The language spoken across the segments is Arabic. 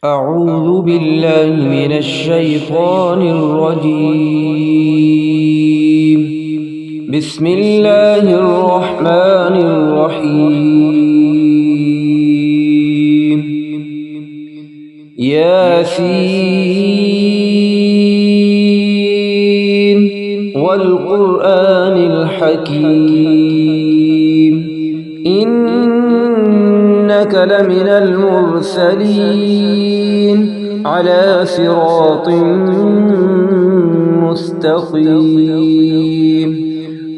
أعوذ بالله من الشيطان الرجيم. بسم الله الرحمن الرحيم. ياسين والقرآن الحكيم إنك لمن المرسلين على صراط مستقيم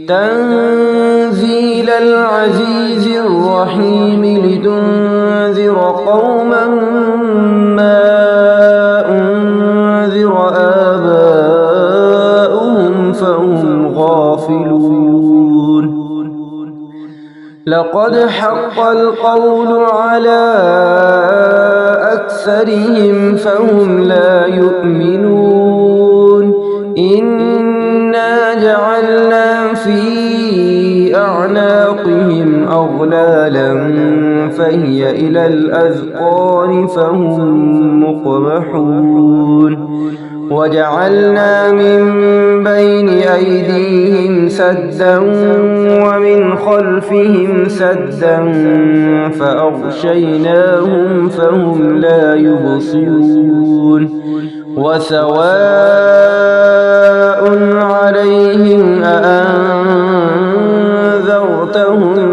تنزيل العزيز الرحيم لتنذر قوما ما أنذر آباؤهم فهم غافلون لقد حق القول على أكثرهم فهم لا يؤمنون إنا جعلنا في أعناقهم أغلالا فهي إلى الأذقان فهم مقمحون وجعلنا من بين أيديهم سدا ومن خلفهم سدا فأغشيناهم فهم لا يبصرون وسواء عليهم أأنذرتهم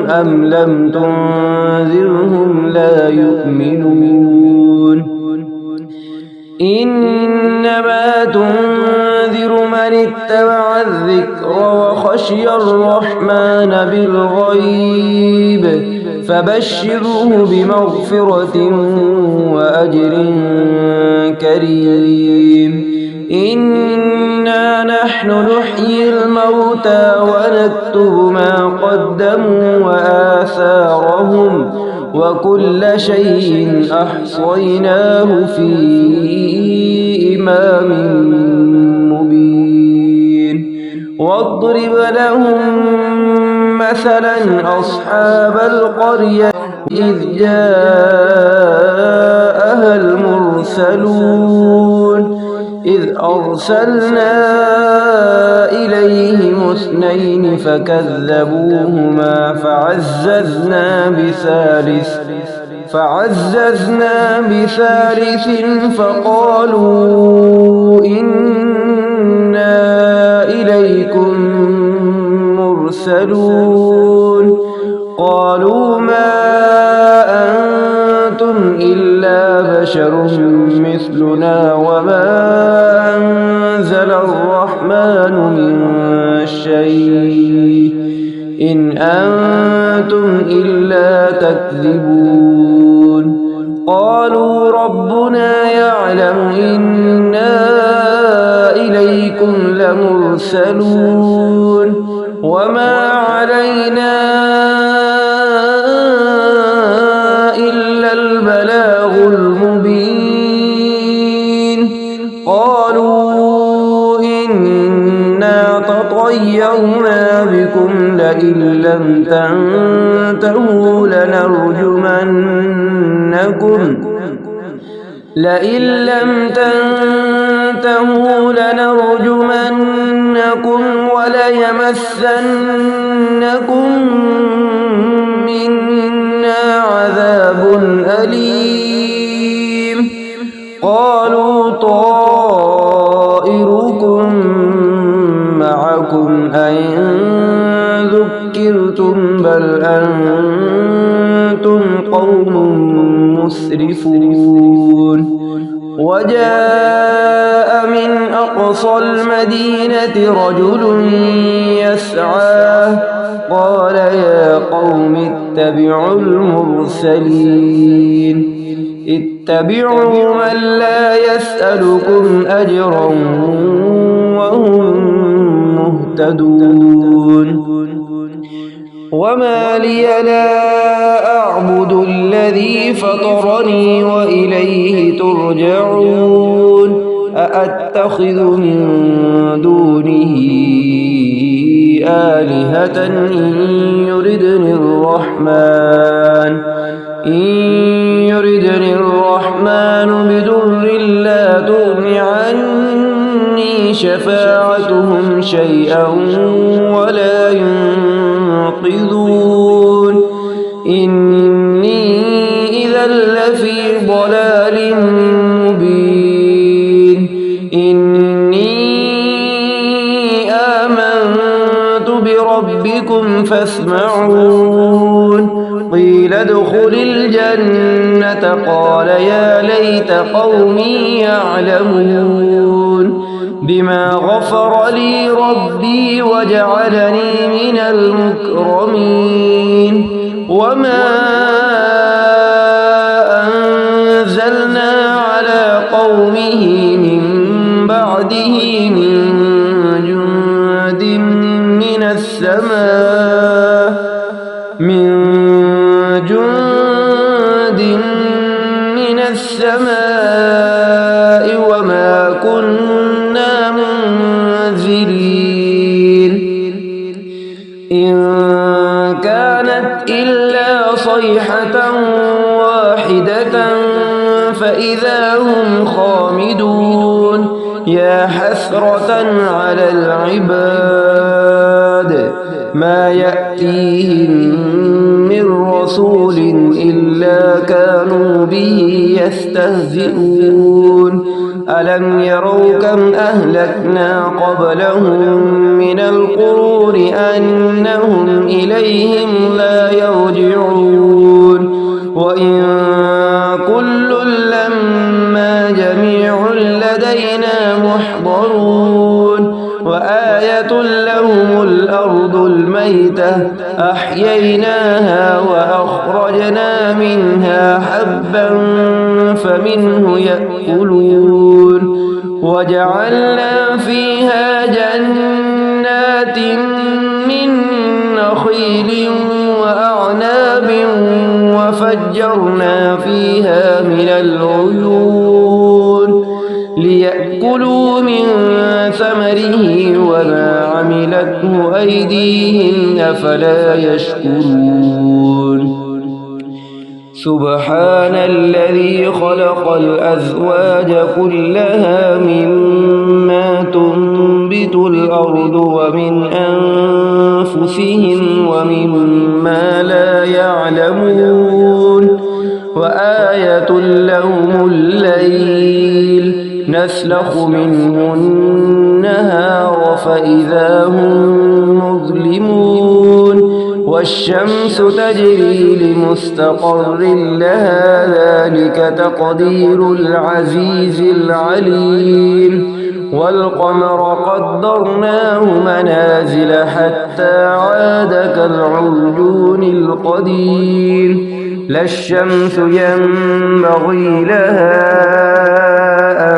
أم لم تنذرهم لا يؤمنون إنما تنذر من اتبع الذكر وخشي الرحمن بالغيب فبشره بمغفرة وأجر كريم إنا نحن نحيي الموتى ونكتب ما قدموا وآثارهم وكل شيء أحصيناه في إمام مبين واضرب لهم مثلا أصحاب القرية إذ جاءها المرسلون إذ أرسلنا إليهم اثنين فكذبوهما فعززنا بثالث فقالوا إنا إليكم مرسلون قالوا ما أنتم إلا بشر مثلنا وما أنزل الرحمن من شيء إن أنتم إلا تكذبون قالوا ربنا يعلم إنا إليكم لمرسلون وما علينا إلا البلاغ المبين قالوا إنا تطيرنا بكم لئن لم تنتهوا لنرجمنكم وليمسنكم منا عذاب أليم قالوا طائركم معكم أئن ذكرتم بل أنتم قوم مسرفون وجاء من أقصى المدينة رجل يسعى قال يا قوم اتبعوا المرسلين اتبعوا من لا يسألكم أجرا وهم مهتدون وما لي لا أعبد الذي فطرني وإليه ترجعون أأتخذ من دونه آلهة إن يردني الرحمن بدون شفاعتهم شيئا ولا ينقذون إني إذا لفي ضلال مبين إني آمنت بربكم فاسمعون قيل ادخل الجنة قال يا ليت قومي يعلمون بما غفر لي ربي وجعلني من المكرمين وما أنزلنا على قومه من بعده من جند من السماء وما كنا منزلين إن كانت إلا صيحة واحدة فإذا هم خامدون يا حسرة على العباد ما يأتيهم من رسول إلا كانوا به يستهزئون ألم يروا كم أهلكنا قبلهم من القرون أنهم إليهم لا يرجعون وإن كل لما جميع لدينا محضرون وآية لهم الأرض الميتة أحييناها وأخرجنا منها حبا فمنه يأكلون وجعلنا فيها جنات من نخيل وأعناب وفجرنا فيها من العيون ليأكلوا من ثمره وما عملته أيديهم أفلا يشكرون سبحان الذي خلق الأزواج كلها مما تنبت الأرض ومن أنفسهم ومما لا يعلمون وآية لهم الليل نسلخ منه النهار فإذا هم مظلمون والشمس تجري لمستقر لها ذلك تقدير العزيز العليم والقمر قدرناه منازل حتى عاد كالعرجون القديم لا الشمس ينبغي لها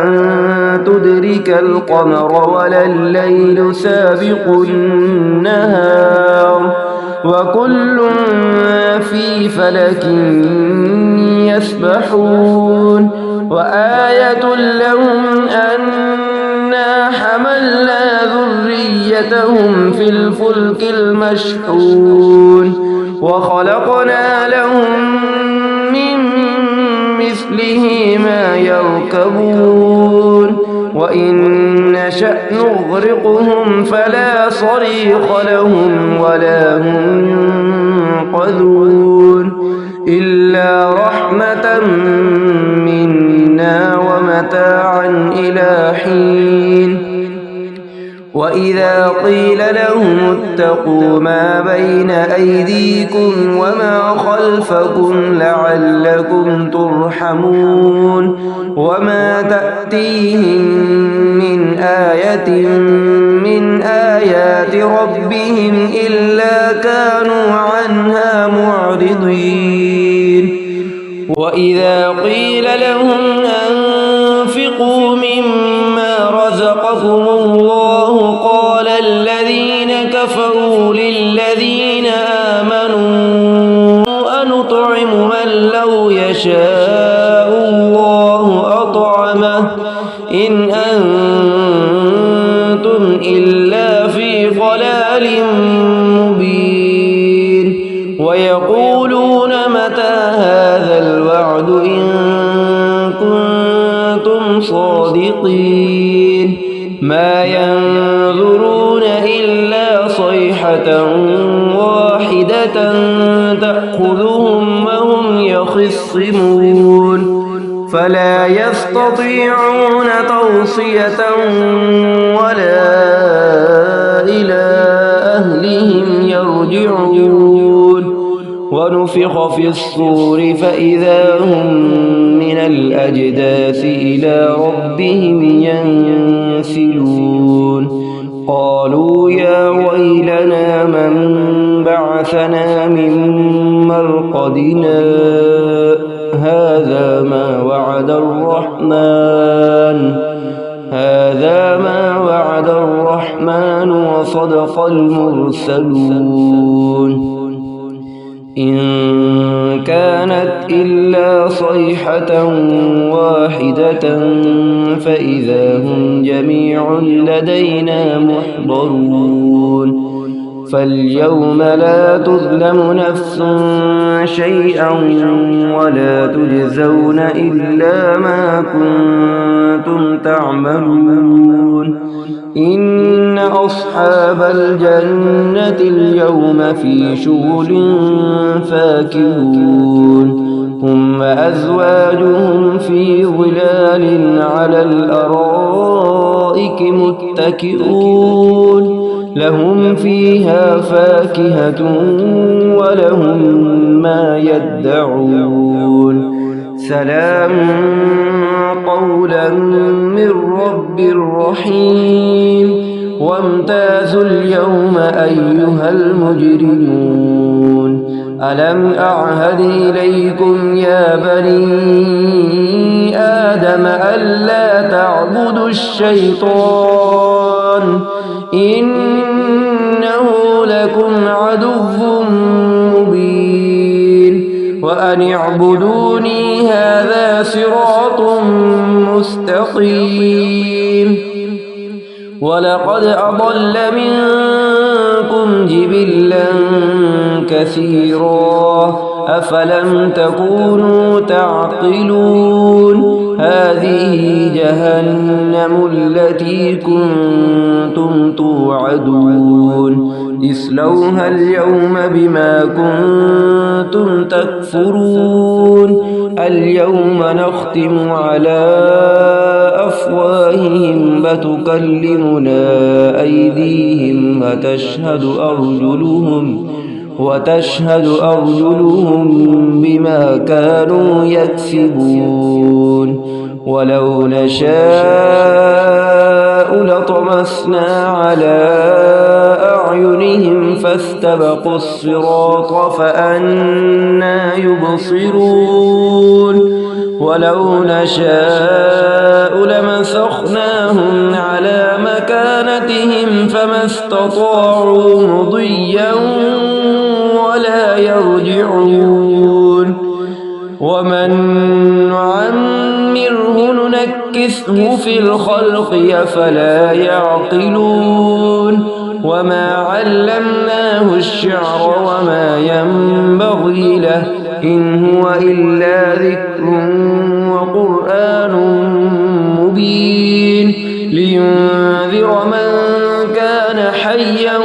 أن تدرك القمر ولا الليل سابق النهار وكل في فلك يسبحون وآية لهم أنا حملنا ذريتهم في الفلك المشحون وخلقنا لهم من مثله ما يركبون وإن نشأ نغرقهم فلا صريخ لهم ولا هم ينقذون إلا رحمة منا ومتاعا إلى حين وإذا قيل لهم اتقوا ما بين أيديكم وما خلفكم لعلكم ترحمون وما تأتيهم من آية من آيات ربهم إلا كانوا عنها معرضين وإذا قيل لهم أنفقوا مما رزقكم الله قال الذين كفروا للذين آمنوا أنطعم من لو يشاء الله أطعمه إن أنتم إلا في ضلال مبين ويقولون متى هذا الوعد إن كنتم صادقين ما صيحة واحدة تأخذهم وهم يخصمون فلا يستطيعون توصية ولا إلى أهلهم يرجعون ونفخ في الصور فإذا هم من الأجداث إلى ربهم ينسلون قالوا يا ويلنا من بعثنا من مرقدنا هذا ما وعد الرحمن وصدق المرسلون إن كانت إلا صيحة واحدة فإذا هم جميع لدينا محضرون فاليوم لا تظلم نفس شيئا ولا تجزون إلا ما كنتم تعملون إن أصحاب الجنة اليوم في شغل فاكهون هم أزواجهم في ظلال على الأرائك متكئون لهم فيها فاكهة ولهم ما يدعون سلام قولا من رب رحيم وامتازوا اليوم أيها المجرمون ألم أعهد إليكم يا بني آدم ألا تعبدوا الشيطان إنه لكم عدو مبين وأن اعبدوني هذا صراط مستقيم ولقد أضل منكم جبلا كثيرا أفلم تكونوا تعقلون هذه جهنم التي كنتم توعدون اصلوها اليوم بما كنتم تكفرون اليوم نختم على أفواههم وتكلمنا أيديهم وتشهد أرجلهم بما كانوا يكسبون ولو نشاء لطمسنا على أعينهم فاستبقوا الصراط فأنى يبصرون ولو نشاء لمسخناهم على مكانتهم فما استطاعوا مضيا ولا يرجعون ومن نعمره ننكسه في الخلق أفلا يعقلون وما علمناه الشعر وما ينبغي له إن هو إلا ذكر وقرآن مبين لينذر من كان حيا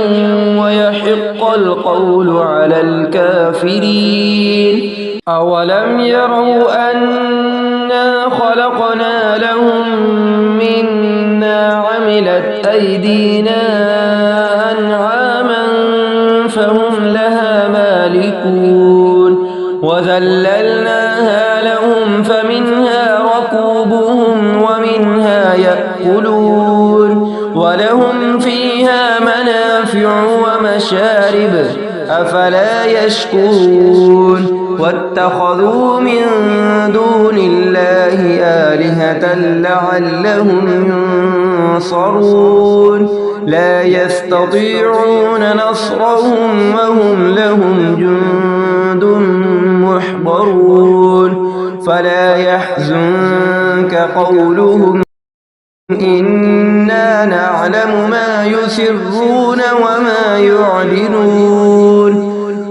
ويحق القول على الكافرين أولم يروا أنا خلقنا لهم مما عملت أيدينا أنعاما فهم لها مالكون وذللناها لهم فمنها ركوبهم ومنها يأكلون ولهم فيها منافع ومشارب أفلا يشكرون واتخذوا من دون الله آلهة لعلهم ينصرون لا يستطيعون نصرهم وهم لهم جند محضرون فلا يحزنك قولهم إنا نعلم ما يسرون وما يعلنون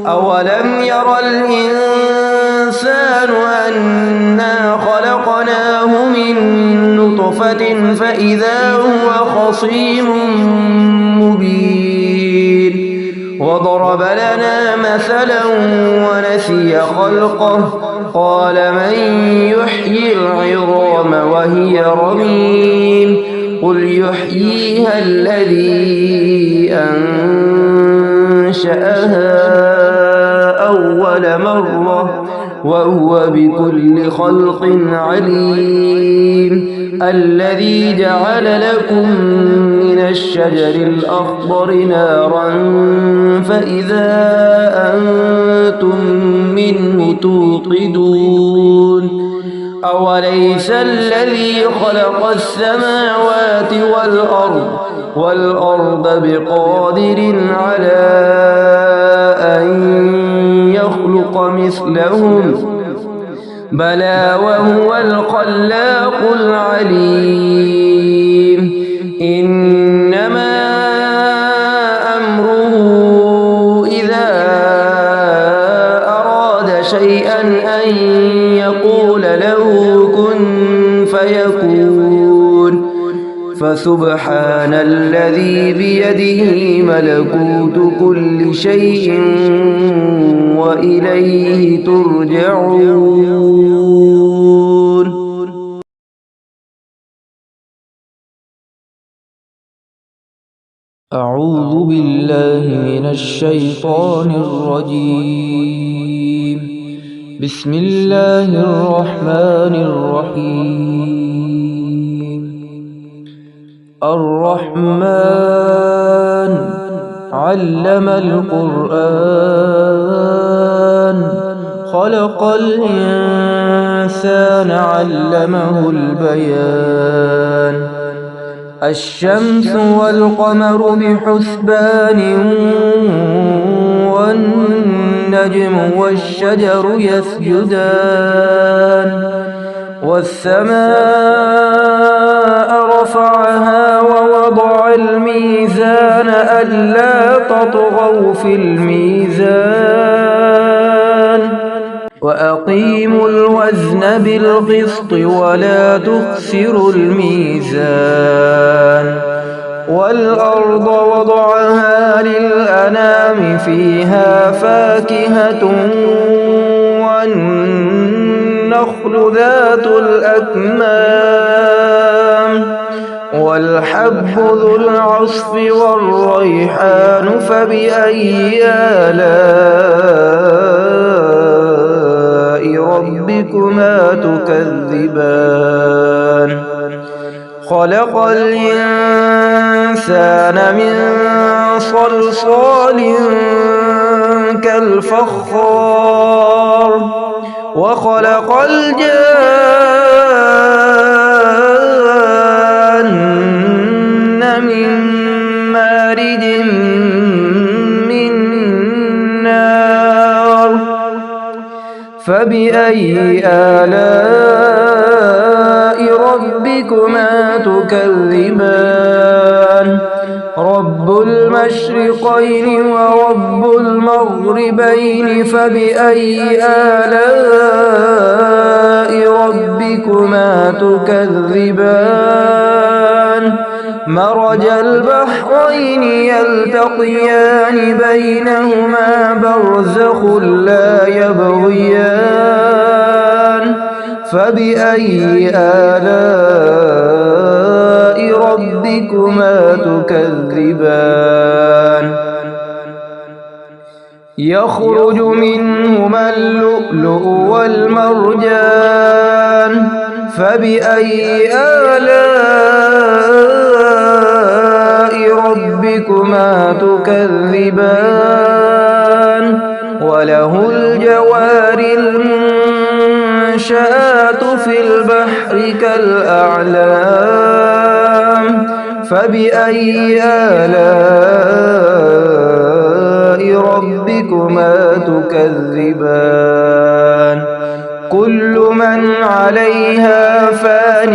أولم ير الإنسان أنا خلقناه من نطفة فإذا هو خصيم مبين وضرب لنا مثلا ونسي خلقه قال من يحيي العظام وهي رميم قل يحييها الذي أنشأها أول مرة وهو بكل خلق عليم الذي جعل لكم من الشجر الأخضر نارا فإذا أنتم منه توقدون أوليس الذي خلق السماوات والأرض بقادر على أن يخلق مثلهم بلى وهو الخلاق العليم إنما أمره إذا أراد شيئا أن يقول له كن فيكون فسبحان الذي بيده ملكوت كل شيء وإليه ترجعون. أعوذ بالله من الشيطان الرجيم. بسم الله الرحمن الرحيم. الرحمن علم القرآن خلق الإنسان علمه البيان الشمس والقمر بحسبان والنجم والشجر يسجدان والسماء رفعها ووضع الميزان ألا تطغوا في الميزان وأقيموا الوزن بالقسط ولا تخسروا الميزان والأرض وضعها للأنام فيها فاكهة والنخل ذات الأكمام والحب ذو العصف والريحان فبأي آلاء ربكما تكذبان خلق الإنسان من صلصال كالفخار وخلق الجان من مارج من نار فبأي آلاء ربكما تكذبان رب المشرقين ورب المغربين فبأي آلاء ربكما تكذبان مرج البحرين يلتقيان بينهما برزخ لا يبغيان فبأي آلاء ربكما تكذبان يخرج منهما اللؤلؤ والمرجان فبأي آلاء ربكما تكذبان وله الجوار المنشآت في البحر كالأعلام فبأي آلاء ربكما تكذبان كل من عليها فان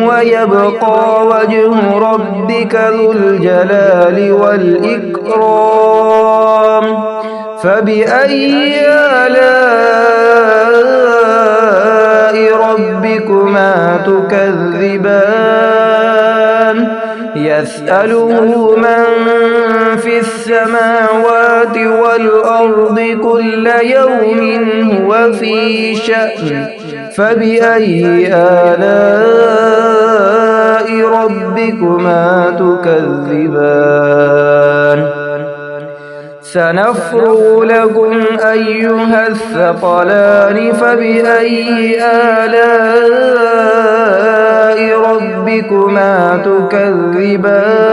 ويبقى وجه ربك ذو الجلال والإكرام فبأي آلاء ربكما تكذبان يسأله من في السماء السماوات والأرض كل يوم هو في شأن فبأي آلاء ربكما تكذبان سنفرغ لكم أيها الثقلان فبأي آلاء ربكما تكذبان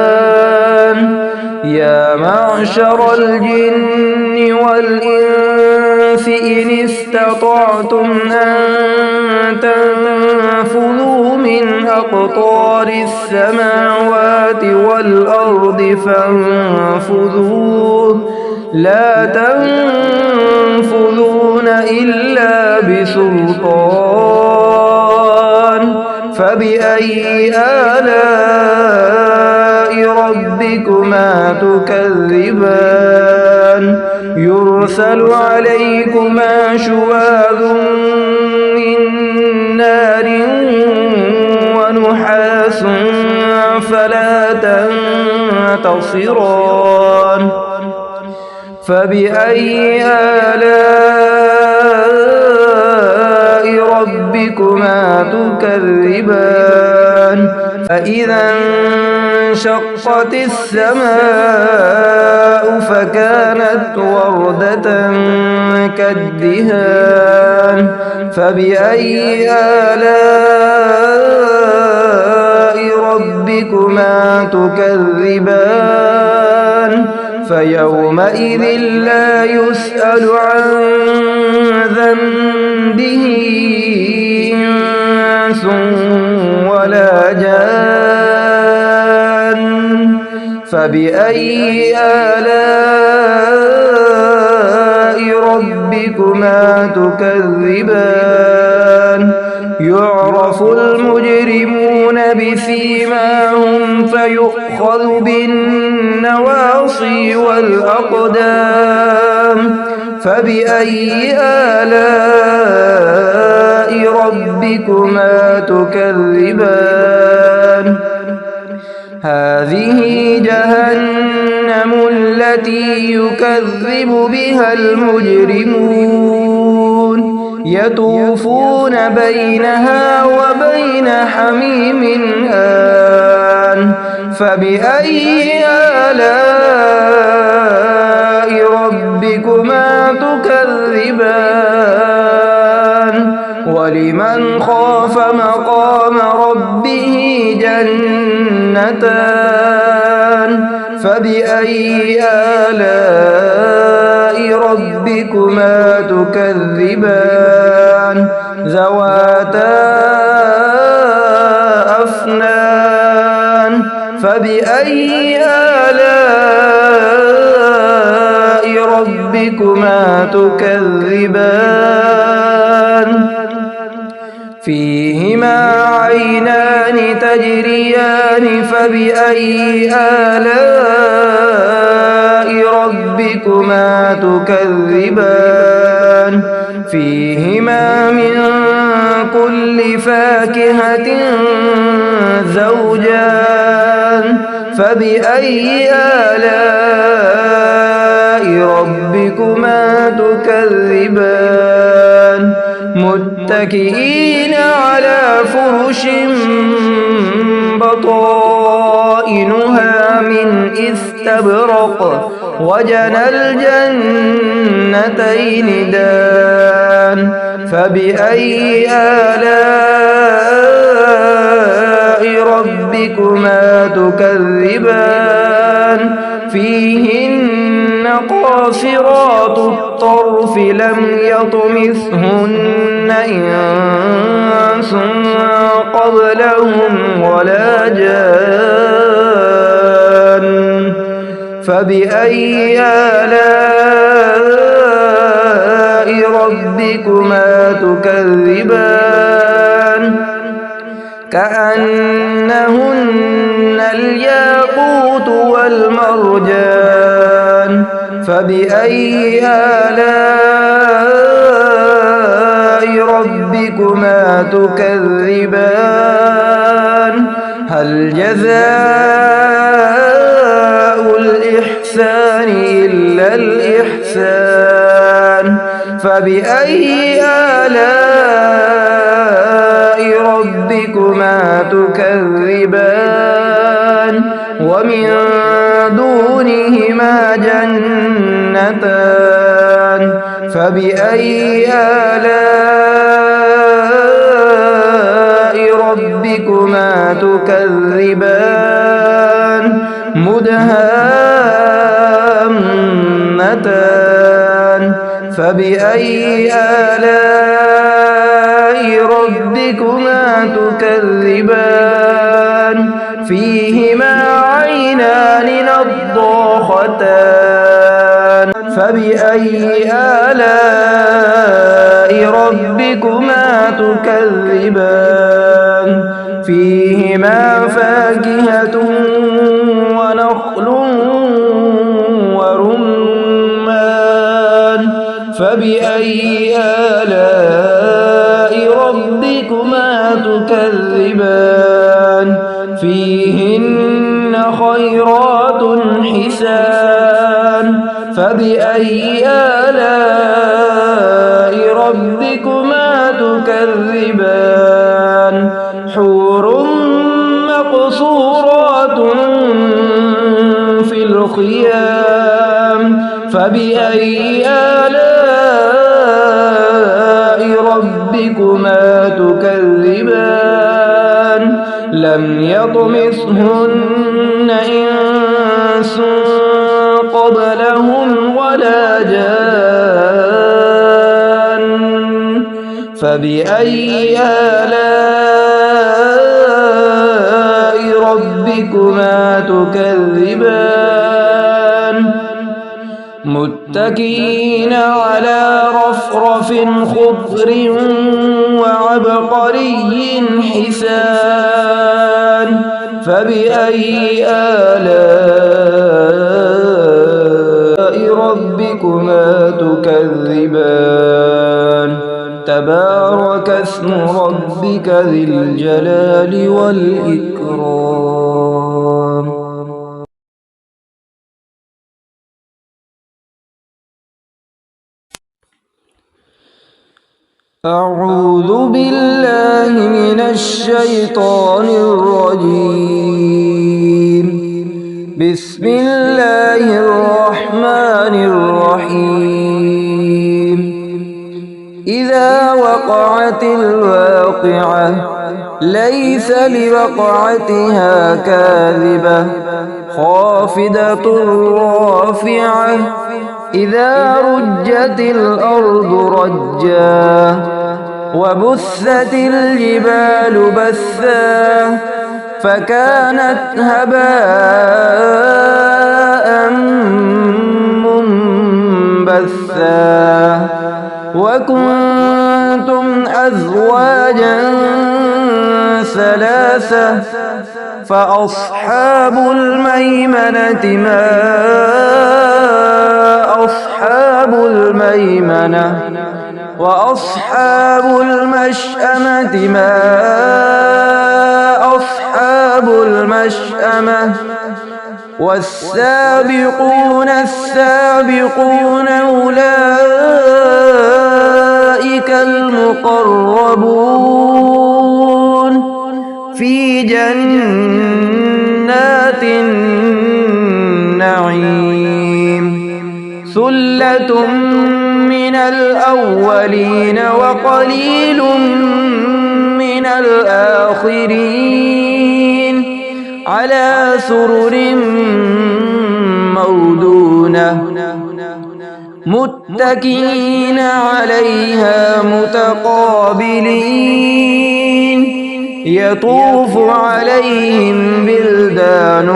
يا معشر الجن والإنس إن استطعتم أن تنفذوا من أقطار السماوات والأرض فانفذوا لا تنفذون إلا بسلطان فبأي آلاء ربكما تكذبان يرسل عليكما شواظ من نار ونحاس فلا تنتصران فبأي آلاء ربكما تكذبان فإذا انشقت السماء فكانت وردة كالدهان فبأي آلاء ربكما تكذبان فيومئذ لا يسأل عن ذنبه إنس ولا جان فبأي آلاء ربكما تكذبان يعرف المجرمون بسيماهم فيؤخذ بالنواصي والأقدام فبأي آلاء ربكما تكذبان هذه جهنم التي يكذب بها المجرمون يطوفون بينها وبين حميم آن فبأي آلاء ربكما تكذبان ولمن خاف مقام ربه جنتان فبأي آلاء ربكما تكذبان ذواتا أفنان فبأي آلاء ربكما تكذبان فيهما عينان تجريان فبأي آلاء ربكما تكذبان فيهما من كل فاكهة زوجان فبأي آلاء ربكما تكذبان متكئين على فرش بطائنها من استبرق وجنى الجنتين دان فبأي آلاء ربكما تكذبان فيهن قاصرات الطرف لم يطمثهن إنس قبلهم ولا جان فبأي آلاء ربكما تكذبان كأنهن الياقوت والمرجان فبأي آلاء ربكما تكذبان هل جزاء الإحسان الإحسان إلا الإحسان فبأي آلاء ربكما تكذبان ومن دونهما جنتان فبأي آلاء ربكما تكذبان مدهامتان فبأي آلاء ربكما تكذبان فيهما عينان نضاختان فبأي آلاء ربكما تكذبان فيهما فاكهة ونخل ورمان فبأي آلاء ربكما تكذبان فيهن خيرات حسان فبأي آلاء ربكما تكذبان حور مقصورات في الخيام فبأي آلاء ربكما تكذبان لم يطمثهن إنس قبلهم ولا جان فبأي آلاء ربكما تكذبان متكئين على رفرف خضر وعبقري حسان فبأي آلاء ربكما تكذبان تبارك اسم ربك ذي الجلال والإكرام. أعوذ بالله من الشيطان الرجيم. بسم الله الرحمن الرحيم. إذا وقعت الواقعة ليس لوقعتها كاذبة خافضة رافعة إذا رجت الأرض رجا وبثت الجبال بثا فكانت هباء منبثا وكنتم أزواجا ثلاثة فأصحاب الميمنة ما أصحاب الميمنة وأصحاب المشأمة ما أصحاب المشأمة والسابقون السابقون أولئك المقربون في جنات النعيم ثلة من الأولين وقليل من الآخرين على سرر موضونة متكئين عليها متقابلين يطوف عليهم بلدان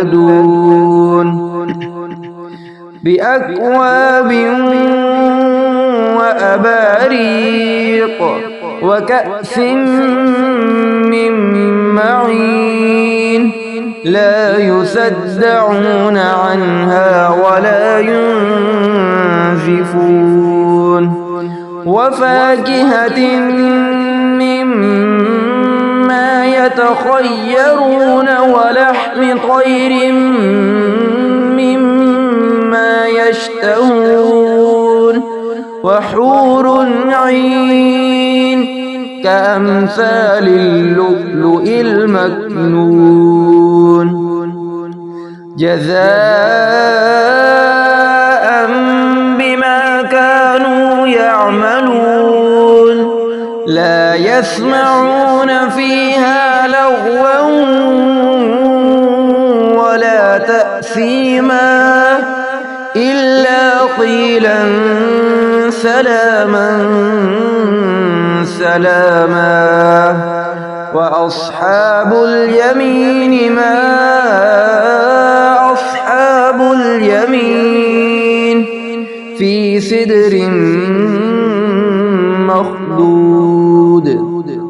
مخلدون بأكواب وأباريق وكأس من معين لا يصدعون عنها ولا ينزفون وفاكهة مما مما يتخيرون ولحم طير مما يشتهون وحور عين كأمثال اللؤلؤ المكنون جزاء بما كانوا يعملون لا يسمعون فيها لغوا ولا تأثيما إلا قيلا سلاما سلاما وأصحاب اليمين ما أصحاب اليمين في سدر مخضود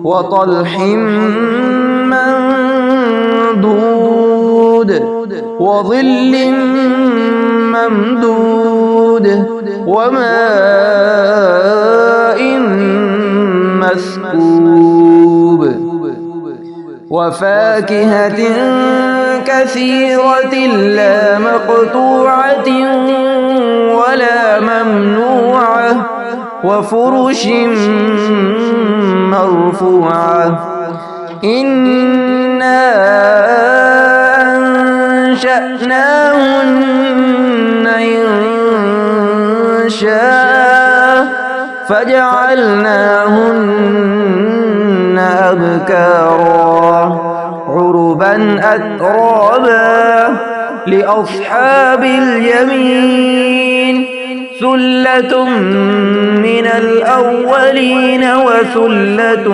وطلح منضود وظل ممدود وماء مسكوب وفاكهة كثيرة لا مقطوعة ولا ممنوعة وفرش مرفوعة إنا أنشأناهن إنشاء فجعلناهن أبكارا عربا أترابا لأصحاب اليمين ثلة من الأولين وثلة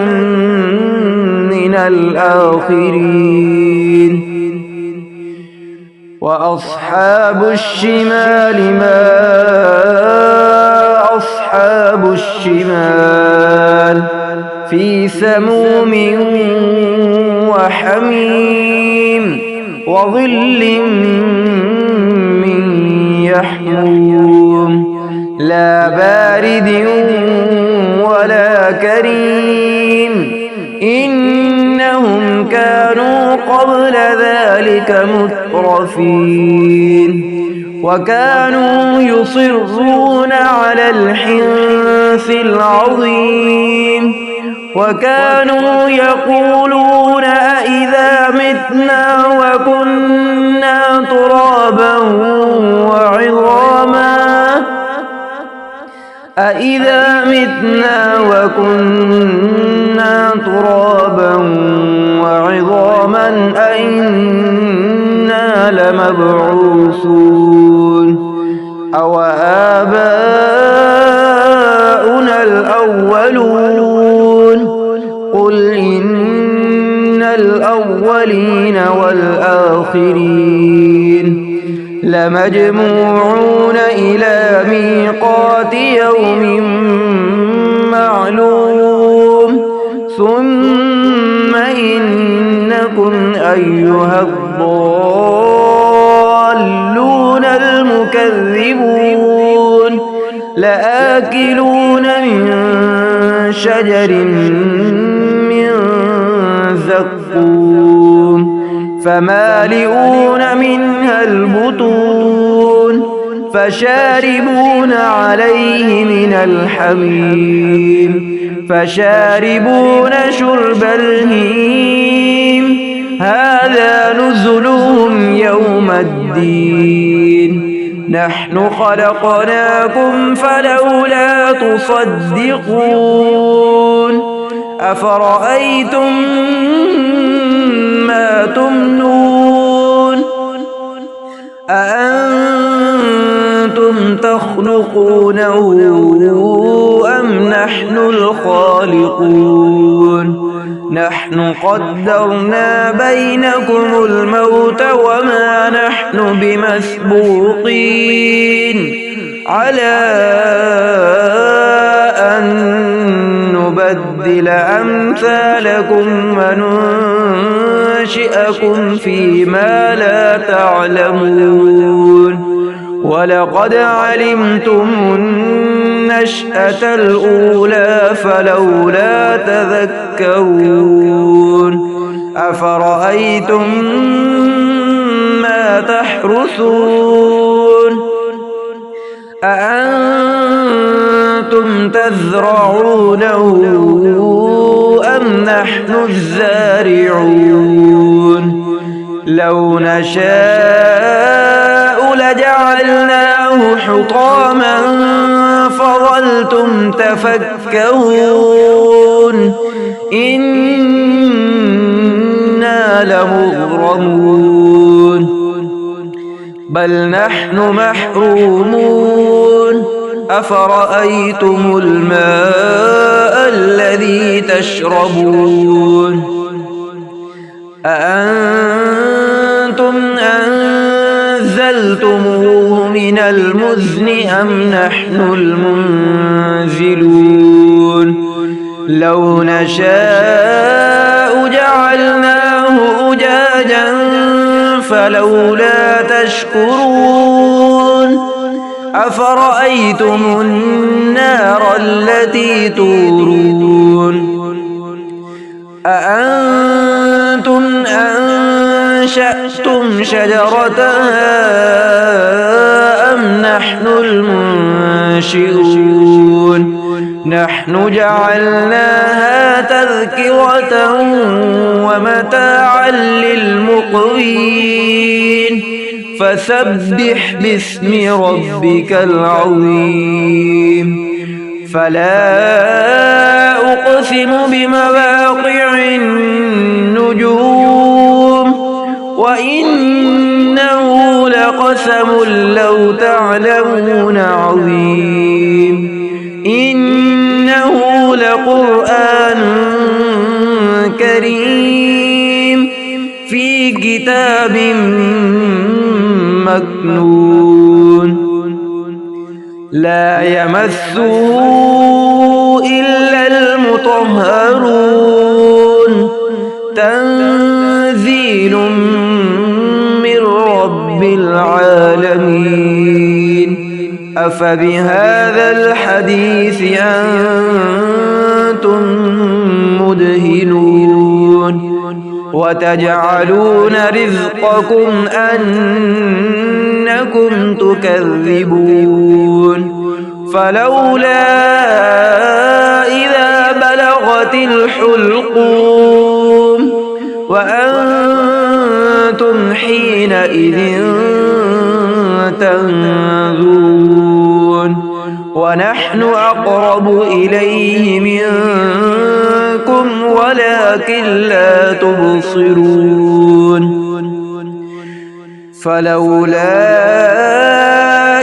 من الآخرين وأصحاب الشمال ما أصحاب الشمال في سموم وحميم وظل من يحموم لا بارد ولا كريم إنهم كانوا قبل ذلك مترفين وكانوا يصرون على الحنث العظيم وكانوا يقولون أإذا متنا وكنا ترابا وعظاما أإذا متنا وكنا ترابا وعظاما أئنا لمبعوثون أو آباؤنا الأولون قل إن الأولين والآخرين لمجموعون إلى ميقات يوم معلوم ثم إنكم أيها الضالون المكذبون لآكلون من شجر من زقوم فمالئون منها البطون فشاربون عليه من الحميم فشاربون شرب الهيم هذا نزلهم يوم الدين نحن خلقناكم فلولا تصدقون أفرأيتم ما تمنون أأنتم تخلقونه أم نحن الخالقون نحن قدرنا بينكم الموت وما نحن بمسبوقين على أن نبدل أمثالكم وننشئكم فيما لا تعلمون ولقد علمتم النشأة الأولى فلولا تذكرون أفرأيتم ما تحرثون أأنتم تزرعونه أم نحن الزارعون لو نشاء لجعلناه حطاما فظلتم تفكهون إنا لمغرمون بل نحن محرومون أفرأيتم الماء الذي تشربون أأنتم أنزلتموه من المزن أم نحن المنزلون لو نشاء جعلناه أجاجا فلولا تشكرون أفرأيتم النار التي تورون أأنتم أنشأتم شجرتها أم نحن المنشئون نحن جعلناها تذكرة ومتاعا للمقوين فسبح باسم ربك العظيم فلا أقسم بمواقع النجوم وإنه لقسم لو تعلمون عظيم إنه لقرآن كريم في كتاب مكنون لا يمسه إلا المطهرون تنزيل من رب العالمين أفبهذا الحديث أنتم مدهنون وتجعلون رزقكم أنكم تكذبون فلولا إذا بلغت الحلقوم وأنتم حينئذ تنظرون ونحن أقرب إليه منكم ولكن لا تبصرون فلولا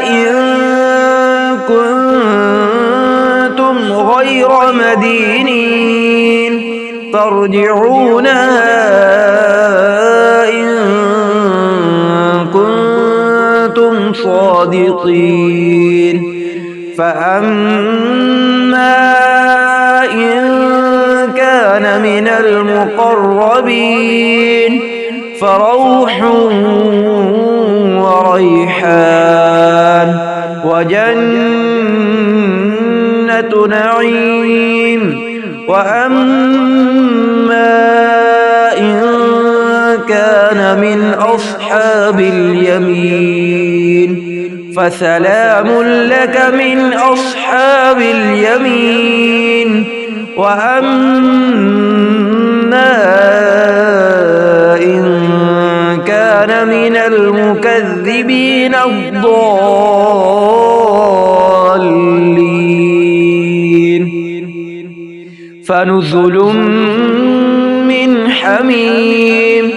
إن كنتم غير مدينين ترجعونها إن كنتم صادقين فأما إن كان من المقربين فروح وريحان وجنة نعيم وأما إن كان من أصحاب اليمين فسلام لك من أصحاب اليمين وأما إن كان من المكذبين الضالين فنزل من حميم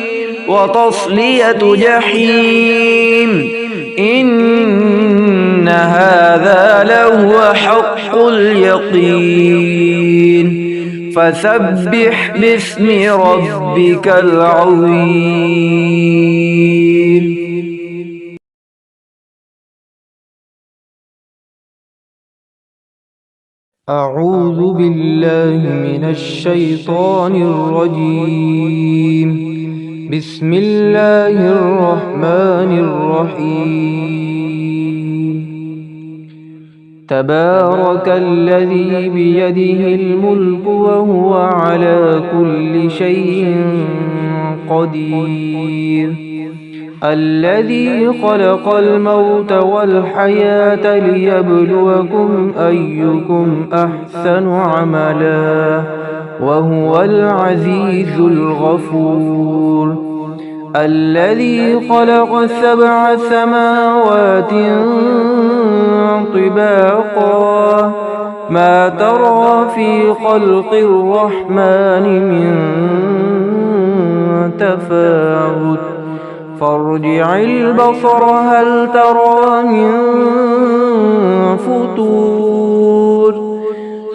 وتصلية جحيم إن هذا لهو حق اليقين فسبح باسم ربك العظيم أعوذ بالله من الشيطان الرجيم بسم الله الرحمن الرحيم تبارك الذي بيده الملك وهو على كل شيء قدير الذي خلق الموت والحياة ليبلوكم أيكم أحسن عملا وهو العزيز الغفور الذي خلق 7 سماوات طباقا ما ترى في خلق الرحمن من تفاوت فارجع البصر هل ترى من فطور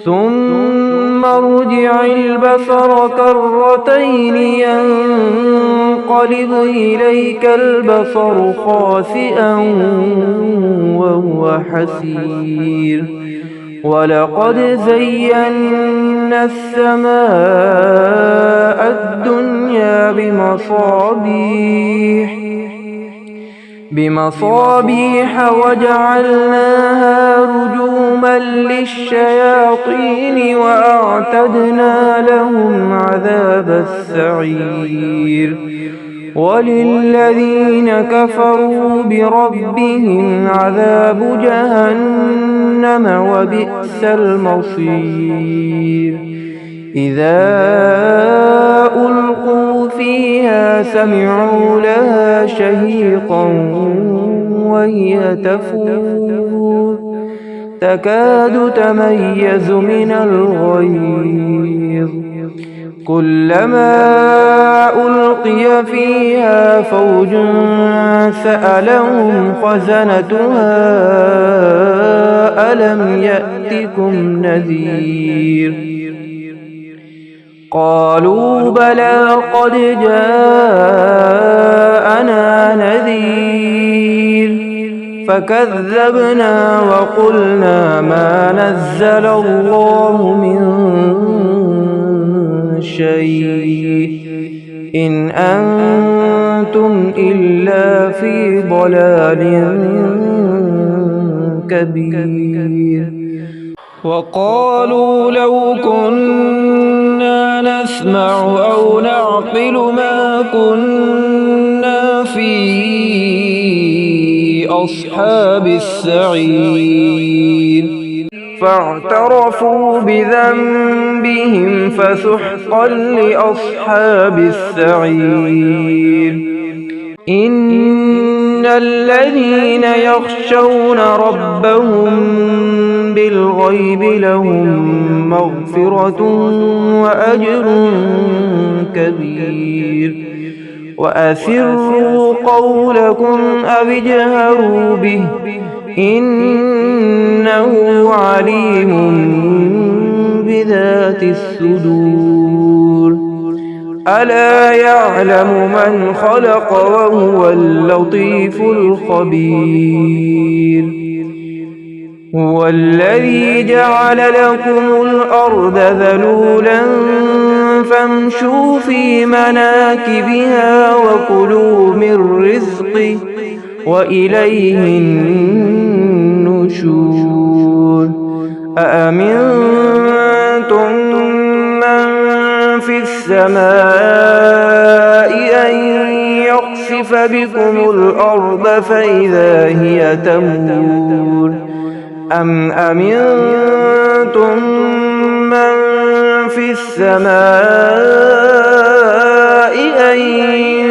ثم ارجع البصر كرتين ينقلب إليك البصر خاسئا وهو حسير ولقد زينا السماء الدنيا بمصابيح وجعلناها رجوما للشياطين وأعتدنا لهم عذاب السعير وللذين كفروا بربهم عذاب جهنم وبئس المصير إذا ألقوا فيها سمعوا لها شهيقا وهي تفور تكاد تميز من الغيظ كلما ألقي فيها فوج سألهم خزنتها ألم يأتكم نذير قالوا بلى قد جاءنا نذير فكذبنا وقلنا ما نزل الله من شيء إن أنتم إلا في ضلال كبير وقالوا لو كنا نسمع أو نعقل ما كنا في أصحاب السعير فاعترفوا بذنبهم فسحقا لأصحاب السعير إن الذين يخشون ربهم بالغيب لهم مغفرة وأجر كبير وأسروا قولكم أو اجهروا به إنه عليم بذات الصدور ألا يعلم من خلق وهو اللطيف الخبير هو الذي جعل لكم الأرض ذلولا فامشوا في مناكبها وكلوا من رزقه وإليه النشور أأمنتم من في السماء أن يخسف بكم الأرض فإذا هي تمور أم أمنتم من في السماء أن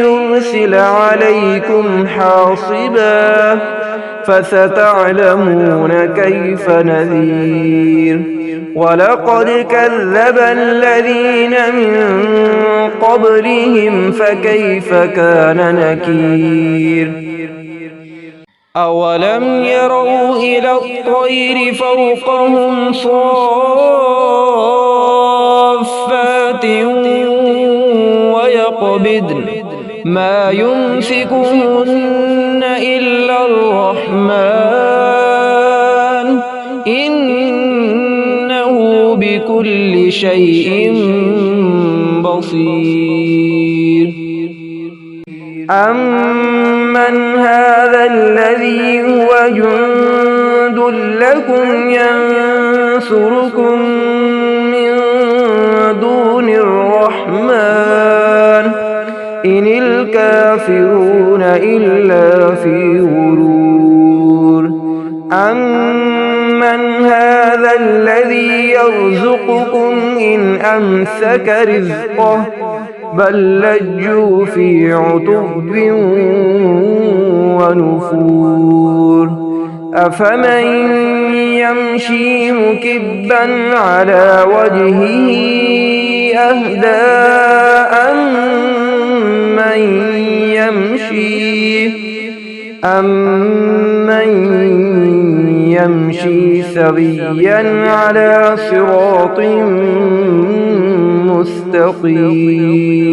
يرسل عليكم حاصبا فستعلمون كيف نذير ولقد كذب الذين من قبلهم فكيف كان نكير أولم يروا إلى الطير فوقهم صافات ويقبضن ما يمسكهن إلا الرحمن إنه بكل شيء بصير أمن هذا الذي هو جند لكم يكن ينصركم من دون الرحمن إن الكافرون إلا في غرور أمن هذا الذي يرزقكم إن أمسك رزقه بل لجوا في عتب ونفور أفمن يمشي مكبا على وجهه أهدى أمن يمشي سويا على صراط مستقيم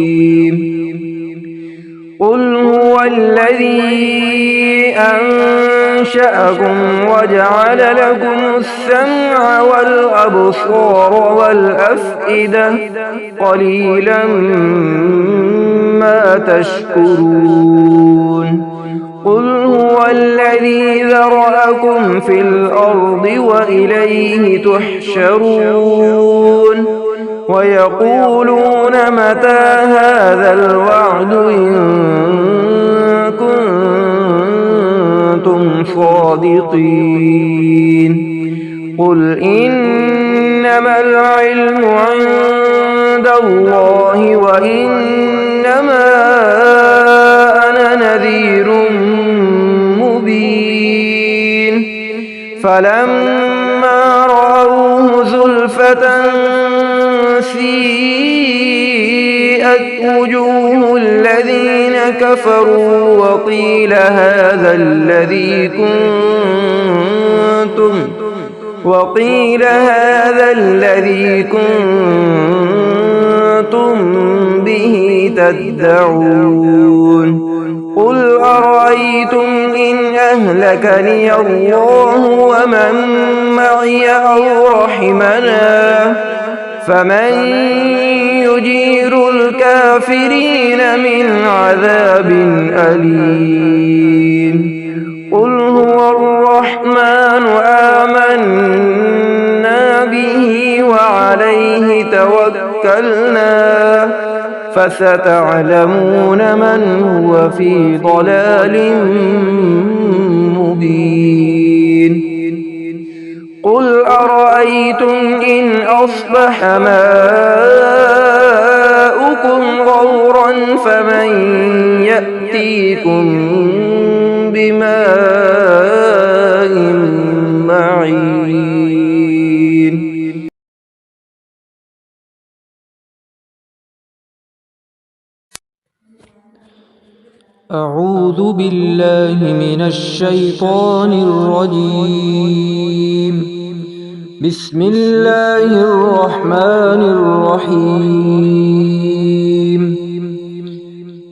قل هو الذي أنشأكم وجعل لكم السمع والأبصار والأفئدة قليلا ما تشكرون قل هو الذي ذرأكم في الأرض وإليه تحشرون ويقولون متى هذا الوعد إن كنتم صادقين قل إنما العلم عند الله وإنما أنا نذير مبين فلما رأوه زلفة سيئت وجوه الذين كفروا وقيل هذا الذي كنتم به تدعون قل أرأيتم إن أهلكني الله ومن معي أو رحمنا فمن يجير الكافرين من عذاب أليم قل هو الرحمن آمنا به وعليه توكلنا فستعلمون من هو في ضلال مبين قل أرأيتم إن أصبح ماؤكم غورا فمن يأتيكم بماء معين أعوذ بالله من الشيطان الرجيم بسم الله الرحمن الرحيم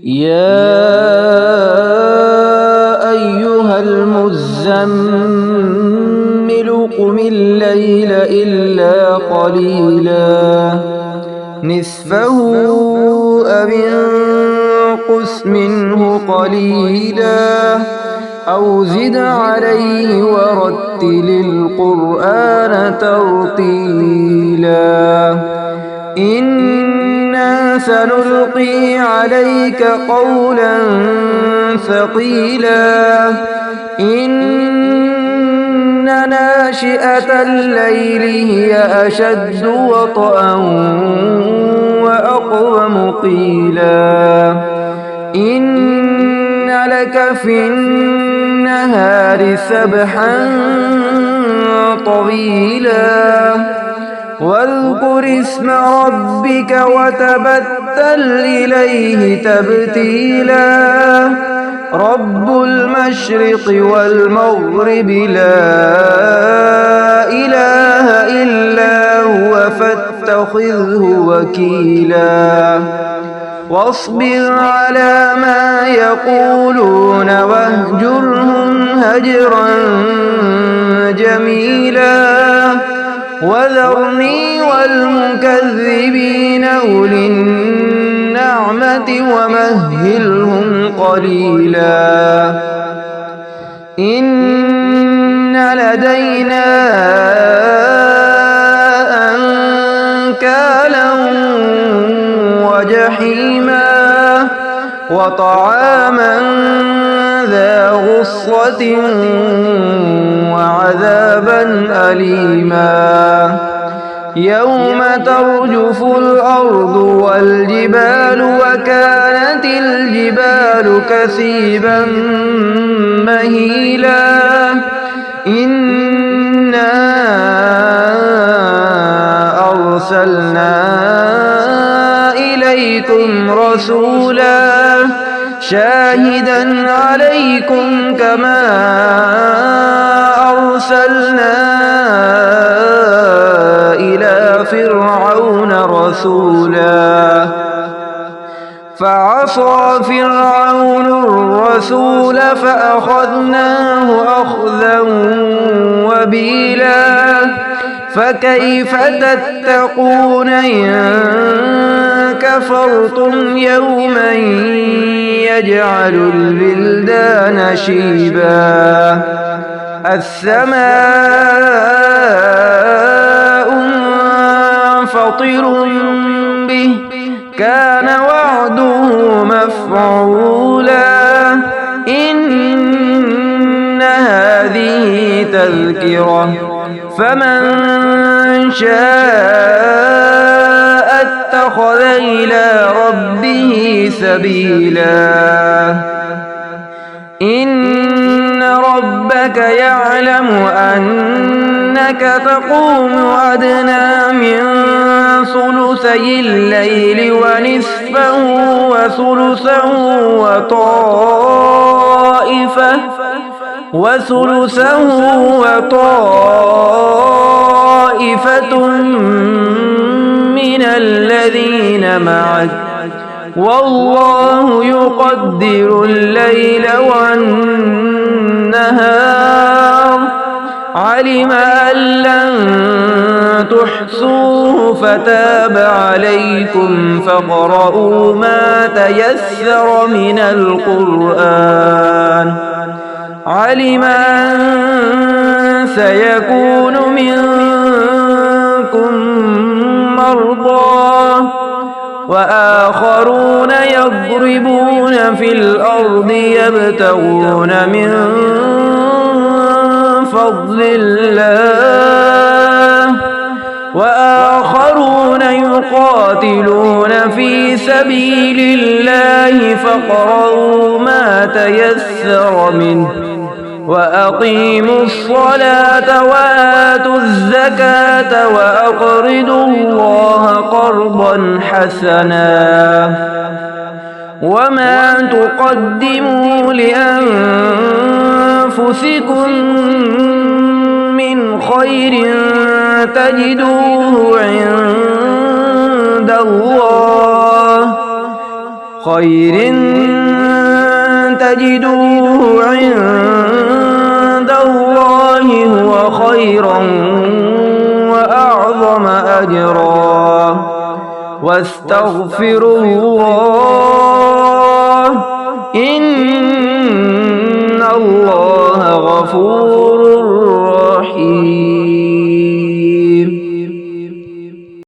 يا أيها المزمل قم الليل إلا قليلا نصفه أو انقص منه قليلا أو زد عليه ورتل القرآن ترتيلا إنا سنلقي عليك قولا ثقيلا إن ناشئة الليل هي أشد وطئا وأقوم قيلا إن لك في النهار سبحا طويلا واذكر اسم ربك وتبتل إليه تبتيلا رب المشرق والمغرب لا إله إلا هو فاتخذه وكيلا واصبر على ما يقولون واهجرهم هجرا جميلا وذرني والمكذبين أولي النعمة ومهلهم قليلا إن لدينا أنكالا وجحيما وطعاما ذا غصة وعذابا أليما يوم ترجف الأرض والجبال وكانت الجبال كثيبا مهيلا إنا أرسلنا إليكم رسولا شاهدا عليكم كما أرسلنا إلى فرعون رسولا فعصى فرعون الرسول فأخذناه أخذا وبيلا فكيف تتقون إن كفرتم يوما يجعل البلدان شيبا السماء منفطر به كان وعده مفعولا إن هذه تذكرة فمن شاء اتخذ إلى ربه سبيلا إن ربك يعلم أنك تقوم أدنى من ثلثي الليل ونصفه وطائفة من الذين معك والله يقدر الليل والنهار علم أن لن تحصوه فتاب عليكم فاقرؤوا ما تيسر من القرآن علم أن سيكون منكم مرضى وآخرون يضربون في الأرض يبتغون من فضل الله وآخرون يقاتلون في سبيل الله فاقرؤوا ما تيسر منه وأقيموا الصلاة وآتوا الزكاة وأقرضوا الله قرضا حسنا وما تقدموا لأنفسكم من خير تجدوه عند الله هو خيرا وأعظم أجرا واستغفروا الله إن الله غفور